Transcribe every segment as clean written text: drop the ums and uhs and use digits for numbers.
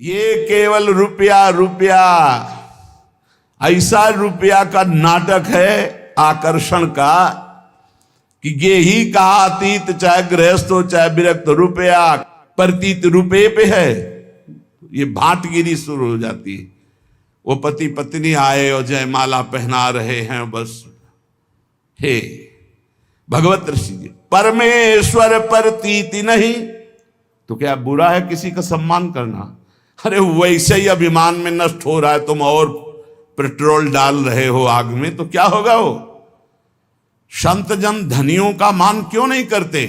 ये केवल रुपया रुपया, ऐसा रुपया का नाटक है आकर्षण का कि ये ही कहा अतीत चाहे गृहस्थ हो चाहे विरक्त, रुपया प्रतीत रुपये पे है। ये भाटगिरी शुरू हो जाती है। वो पति पत्नी आए और जयमाला पहना रहे हैं, बस हे भगवत ऋषि जी, परमेश्वर प्रतीति नहीं तो क्या बुरा है किसी का सम्मान करना? अरे वैसे ही अभिमान में नष्ट हो रहा है, तुम और पेट्रोल डाल रहे हो आग में, तो क्या होगा? वो संत जन धनियों का मान क्यों नहीं करते?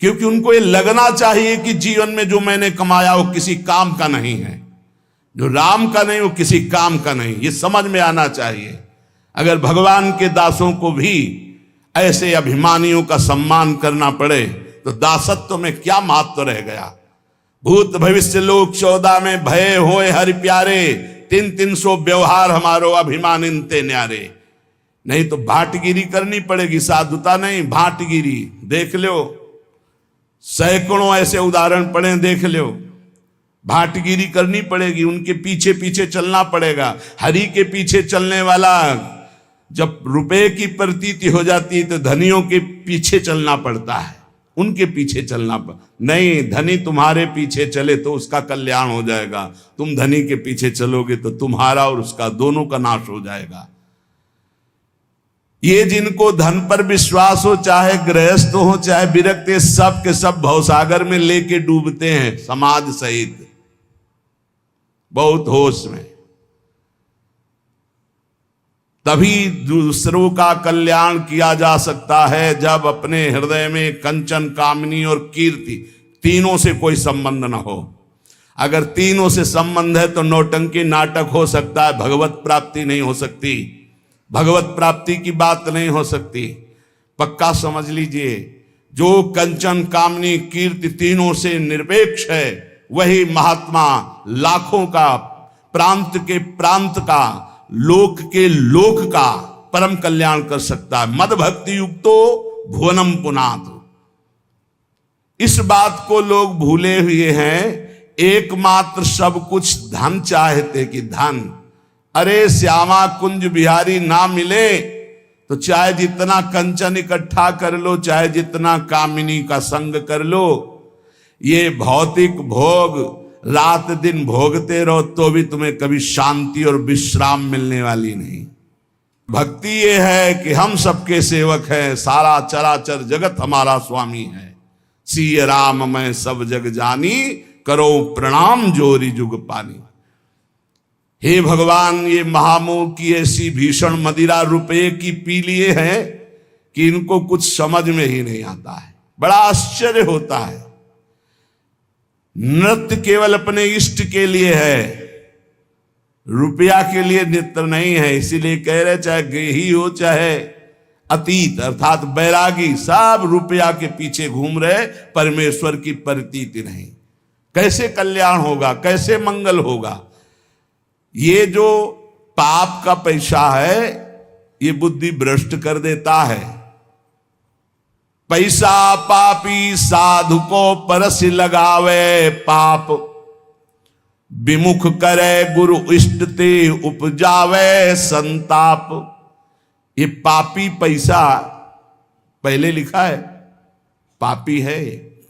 क्योंकि उनको ये लगना चाहिए कि जीवन में जो मैंने कमाया वो किसी काम का नहीं है, जो राम का नहीं वो किसी काम का नहीं, ये समझ में आना चाहिए। अगर भगवान के दासों को भी ऐसे अभिमानियों का सम्मान करना पड़े तो दासत्व में क्या महत्व रह गया? भूत भविष्य लोक 14 में भय होए हरि प्यारे, 300 व्यवहार हमारो अभिमानिनते न्यारे। नहीं तो भाटगिरी करनी पड़ेगी, साधुता नहीं, भाटगिरी। देख लो, सैकड़ों ऐसे उदाहरण पड़े, देख लो। भाटगिरी करनी पड़ेगी, उनके पीछे पीछे चलना पड़ेगा। हरि के पीछे चलने वाला जब रुपए की प्रतीति हो जाती है तो धनियों के पीछे चलना पड़ता है, उनके पीछे चलना नहीं। धनी तुम्हारे पीछे चले तो उसका कल्याण हो जाएगा, तुम धनी के पीछे चलोगे तो तुम्हारा और उसका दोनों का नाश हो जाएगा। ये जिनको धन पर विश्वास हो, चाहे गृहस्थ हो चाहे विरक्त, सब के सब भवसागर में लेके डूबते हैं समाज सहित, बहुत होश में। तभी दूसरों का कल्याण किया जा सकता है जब अपने हृदय में कंचन, कामनी और कीर्ति, तीनों से कोई संबंध ना हो। अगर तीनों से संबंध है तो नौटंकी नाटक हो सकता है, भगवत प्राप्ति नहीं हो सकती, भगवत प्राप्ति की बात नहीं हो सकती। पक्का समझ लीजिए, जो कंचन, कामनी, कीर्ति तीनों से निरपेक्ष है वही महात्मा लाखों का, प्रांत के प्रांत का, लोक के लोक का परम कल्याण कर सकता है। मद भक्ति युक्तो भुवनम पुनात। इस बात को लोग भूले हुए हैं, एकमात्र सब कुछ धन चाहते कि धन। अरे श्यामा कुंज बिहारी ना मिले तो चाहे जितना कंचन इकट्ठा कर लो, चाहे जितना कामिनी का संग कर लो, ये भौतिक भोग रात दिन भोगते रहो तो भी तुम्हें कभी शांति और विश्राम मिलने वाली नहीं। भक्ति ये है कि हम सबके सेवक हैं, सारा चराचर जगत हमारा स्वामी है। सिय राम मैं सब जग जानी, करो प्रणाम जोरी जुग पानी। हे भगवान, ये महामोह की ऐसी भीषण मदिरा रुपये की पी लिए हैं कि इनको कुछ समझ में ही नहीं आता है। बड़ा आश्चर्य होता है। नृत्य केवल अपने इष्ट के लिए है, रुपया के लिए नृत्य नहीं है। इसीलिए कह रहे चाहे गेही हो चाहे अतीत अर्थात बैरागी, सब रुपया के पीछे घूम रहे, परमेश्वर की प्रतीति नहीं। कैसे कल्याण होगा, कैसे मंगल होगा? ये जो पाप का पैसा है ये बुद्धि भ्रष्ट कर देता है। पैसा पापी साधु को परस लगावे, पाप विमुख करे गुरु इष्ट ते उपजावे संताप। ये पापी पैसा पहले लिखा है, पापी है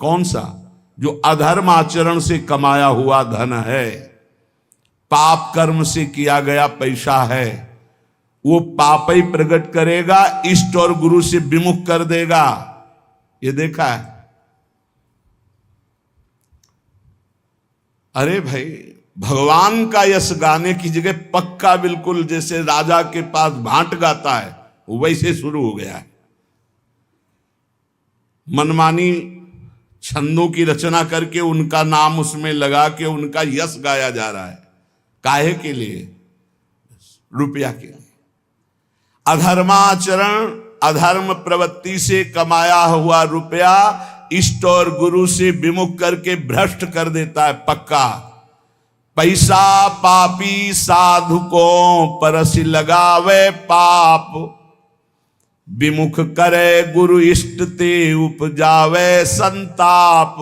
कौन सा? जो अधर्म आचरण से कमाया हुआ धन है, पाप कर्म से किया गया पैसा है, वो पाप ही प्रकट करेगा, इष्ट और गुरु से विमुख कर देगा। ये देखा है? अरे भाई, भगवान का यश गाने की जगह पक्का बिल्कुल जैसे राजा के पास भांट गाता है वैसे शुरू हो गया है। मनमानी छंदों की रचना करके उनका नाम उसमें लगा के उनका यश गाया जा रहा है। काहे के लिए? रुपया के लिए। अधर्माचरण, अधर्म प्रवृत्ति से कमाया हुआ रुपया इष्ट और गुरु से विमुख करके भ्रष्ट कर देता है पक्का। पैसा पापी साधु को परस लगावे, पाप विमुख करे गुरु इष्ट ते उपजावे संताप।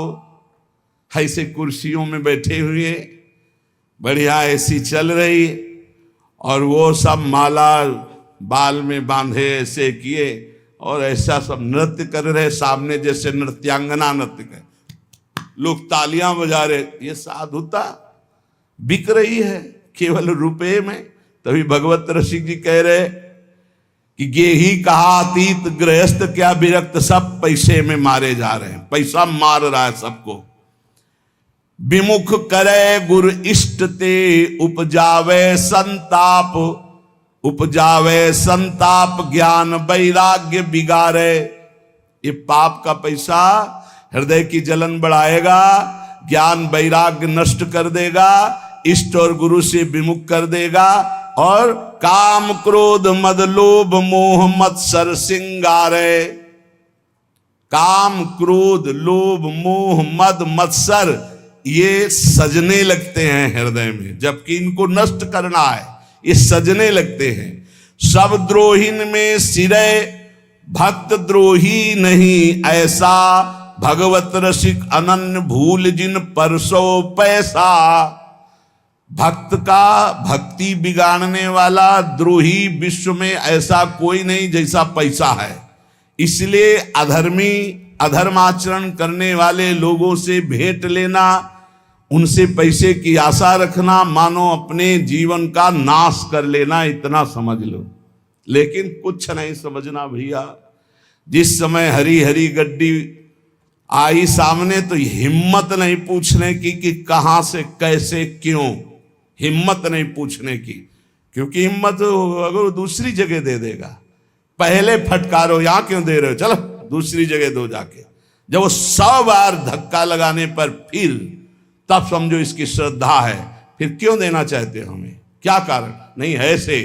ऐसे कुर्सियों में बैठे हुए बढ़िया एसी चल रही, और वो सब माला बाल में बांधे ऐसे किए और ऐसा सब नृत्य कर रहे सामने, जैसे नृत्यांगना नृत्य कर, लोग तालियां बजा रहे। ये साधुता बिक रही है केवल रुपए में। तभी भगवत रसिक जी कह रहे कि ये ही कहा अतीत गृहस्थ क्या विरक्त, सब पैसे में मारे जा रहे हैं, पैसा मार रहा है सबको। विमुख करे गुरु इष्ट ते उपजावे संताप, उपजावे संताप ज्ञान वैराग्य बिगाड़े। ये पाप का पैसा हृदय की जलन बढ़ाएगा, ज्ञान वैराग्य नष्ट कर देगा, इष्ट और गुरु से विमुख कर देगा, और काम क्रोध मद लोभ मोह मत्सर सिंगारे। काम क्रोध लोभ मोह मद मत्सर ये सजने लगते हैं हृदय में, जबकि इनको नष्ट करना है, ये सजने लगते हैं। सब द्रोहीन में सिरे भक्त द्रोही नहीं ऐसा, भगवत रसिक अनन्य भूल जिन परसो पैसा। भक्त का भक्ति बिगाड़ने वाला द्रोही विश्व में ऐसा कोई नहीं जैसा पैसा है। इसलिए अधर्मी अधर्माचरण करने वाले लोगों से भेंट लेना, उनसे पैसे की आशा रखना, मानो अपने जीवन का नाश कर लेना, इतना समझ लो। लेकिन कुछ नहीं समझना भैया। जिस समय हरी हरी गड्डी आई सामने तो हिम्मत नहीं पूछने की कि कहां से कैसे क्यों, हिम्मत नहीं पूछने की, क्योंकि हिम्मत अगर दूसरी जगह दे देगा। पहले फटकारो, यहां क्यों दे रहे हो, चलो दूसरी जगह दो जाके। जब वो 100 बार धक्का लगाने पर फिर तब समझो इसकी श्रद्धा है। फिर क्यों देना चाहते हो हमें, क्या कारण? नहीं ऐसे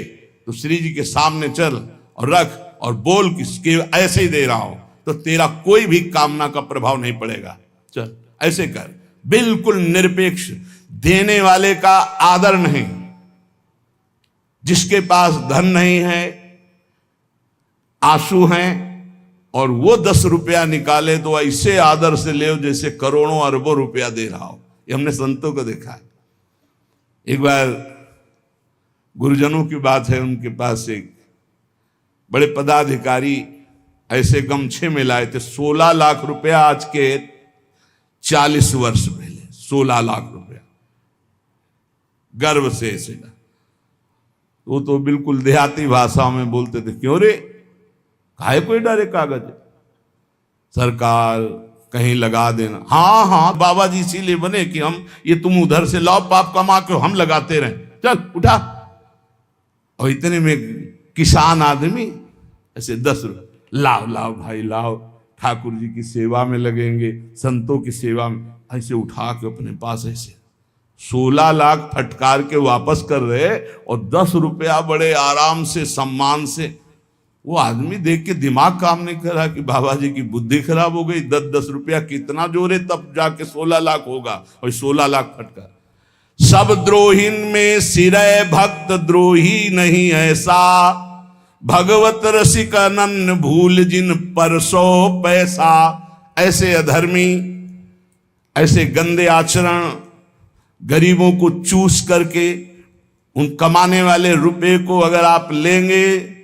तो श्री जी के सामने चल और रख और बोल किसके ऐसे ही दे रहा हूं, तो तेरा कोई भी कामना का प्रभाव नहीं पड़ेगा। चल ऐसे कर, बिल्कुल निरपेक्ष, देने वाले का आदर नहीं। जिसके पास धन नहीं है, आंसू हैं, और वो 10 रुपया निकाले तो ऐसे आदर से ले जैसे करोड़ों अरबों रुपया दे रहा हो। ये हमने संतों को देखा है। एक बार गुरुजनों की बात है, उनके पास एक बड़े पदाधिकारी ऐसे गमछे में लाए थे, 16 लाख रुपया, आज के 40 वर्ष पहले 16 लाख रुपया, गर्व से ऐसे। वो तो बिल्कुल देहाती भाषा में बोलते थे, क्यों रे काहे कोई डरे कागज, सरकार कहीं लगा देना। हाँ हाँ बाबा जी इसीलिए बने कि हम ये तुम उधर से लाओ पाप कमा के हम लगाते रहे, चल उठा। और इतने में किसान आदमी ऐसे 10 रुपये, लाओ लाओ भाई लाओ, ठाकुर जी की सेवा में लगेंगे, संतों की सेवा में, ऐसे उठा के अपने पास ऐसे 16 लाख फटकार के वापस कर रहे, और 10 रुपया बड़े आराम से सम्मान से। वो आदमी देख के दिमाग काम नहीं कर रहा कि बाबा जी की बुद्धि खराब हो गई, 10-10 रुपया कितना जोरे तब जाके 16 लाख होगा, और 16 लाख फटकार। सब द्रोहीन में सिरे भक्त द्रोही नहीं ऐसा, भगवत रसिक अनन्य भूल जिन परसो पैसा। ऐसे अधर्मी, ऐसे गंदे आचरण, गरीबों को चूस करके उन कमाने वाले रुपए को अगर आप लेंगे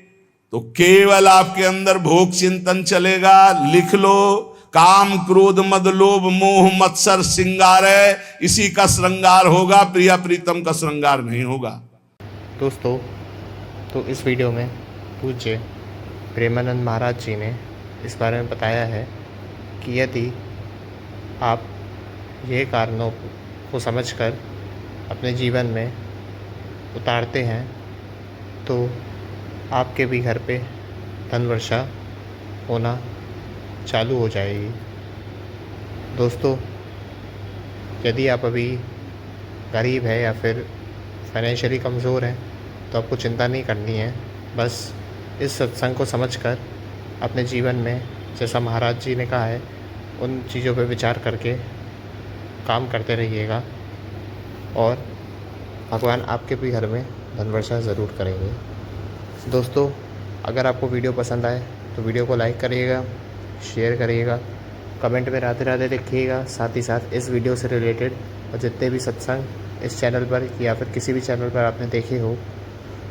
तो केवल आपके अंदर भोग चिंतन चलेगा। लिख लो, काम क्रोध मद लोभ मोह मत्सर श्रृंगार है, इसी का श्रृंगार होगा, प्रिया प्रीतम का श्रृंगार नहीं होगा। दोस्तों, तो इस वीडियो में पूज्य प्रेमानंद महाराज जी ने इस बारे में बताया है कि यदि आप ये कारणों को समझकर अपने जीवन में उतारते हैं तो आपके भी घर पे धन वर्षा होना चालू हो जाएगी। दोस्तों, यदि आप अभी गरीब है या फिर फाइनेंशियली कमज़ोर हैं तो आपको चिंता नहीं करनी है। बस इस सत्संग को समझकर अपने जीवन में, जैसा महाराज जी ने कहा है, उन चीज़ों पर विचार करके काम करते रहिएगा और भगवान आपके भी घर में धन वर्षा ज़रूर करेंगे। दोस्तों, अगर आपको वीडियो पसंद आए तो वीडियो को लाइक करिएगा, शेयर करिएगा, कमेंट में राधे राधे लिखिएगा। साथ ही साथ इस वीडियो से रिलेटेड और जितने भी सत्संग इस चैनल पर या फिर किसी भी चैनल पर आपने देखे हो,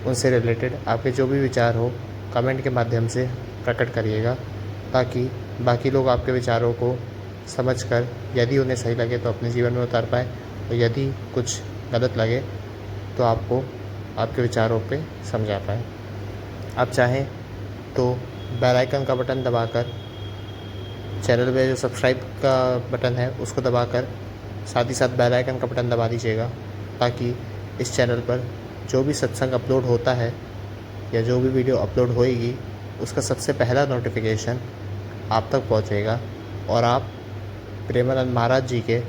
उनसे रिलेटेड आपके जो भी विचार हो कमेंट के माध्यम से प्रकट करिएगा, ताकि बाकी लोग आपके विचारों को समझकर यदि उन्हें सही लगे तो अपने जीवन में उतार पाए, और यदि कुछ गलत लगे तो आपको आपके विचारों पे समझा पाए। आप चाहें तो बेल आइकन का बटन दबाकर, चैनल में जो सब्सक्राइब का बटन है उसको दबाकर, साथ ही साथ बेल आइकन का बटन दबा दीजिएगा, ताकि इस चैनल पर जो भी सत्संग अपलोड होता है या जो भी वीडियो अपलोड होएगी उसका सबसे पहला नोटिफिकेशन आप तक पहुंचेगा और आप प्रेमानंद महाराज जी के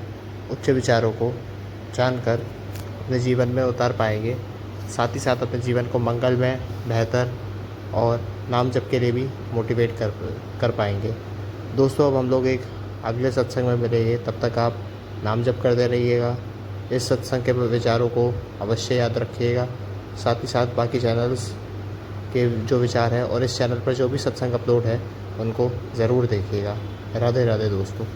उच्च विचारों को जानकर अपने जीवन में उतार पाएंगे। साथ ही साथ अपने जीवन को मंगलमय, बेहतर और नाम जप के लिए भी मोटिवेट कर पाएंगे। दोस्तों, अब हम लोग एक अगले सत्संग में मिलेंगे, तब तक आप नाम जप करते रहिएगा। इस सत्संग के विचारों को अवश्य याद रखिएगा। साथ ही साथ बाकी चैनल्स के जो विचार हैं और इस चैनल पर जो भी सत्संग अपलोड है उनको ज़रूर देखिएगा। राधे राधे दोस्तों।